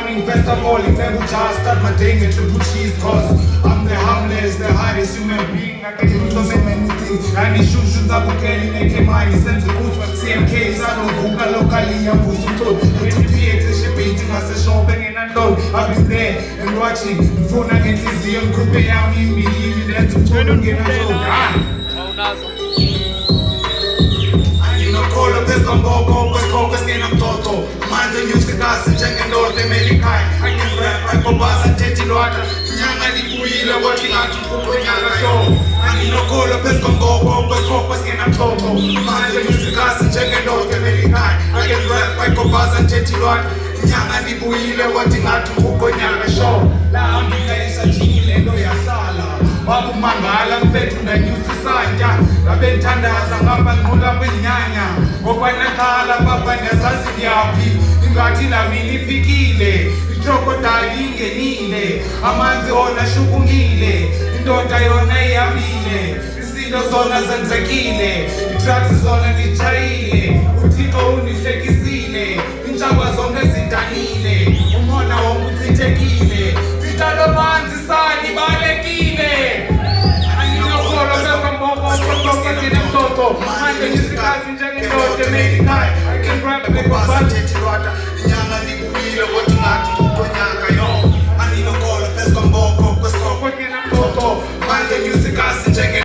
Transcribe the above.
morning, first of all, if I would just start my day with triple cheese, cause I'm the harmless, the hardest human being. I can do so many things. And the shoes up again, make a mind, send the goods for CMK, Sanovuka, locally, I'm Pusuto, beating us a shopping and alone. I've been there and watching the phone against his young group. I'm in me, then to turn on get call up this combo, focus in a toto. Mind the music, I check and all the American. I can rap, I go bass and take it water. Nyanga di kuila, watching out to Kuko Nyanga show. I need no call up this combo, focus in a toto. Mind the music, I check and all the American. I can rap, I go bass and take it water. Nyanga di kuila, watching out to Kuko Nyanga show. La ambika isa chini lendo ya sala. Wabu mangala mfetu na nyusi sanja. Rabentandaza ngapa ngula kwenyanya. Ngokwanakhala baba nezazi yapi. Ingathi nami nifikile. Ichokodali ingenile. Amanzi ona shukungile. Indoda yona iyambile. Izinto zona zenzekile. Itrucks zona nitshayile. Uthixo unihlekisile. Intshaba zonke zidanile. Umona wonke uchithekile. Sitshalo manzi sani balekile. Manje ngisikazi njenge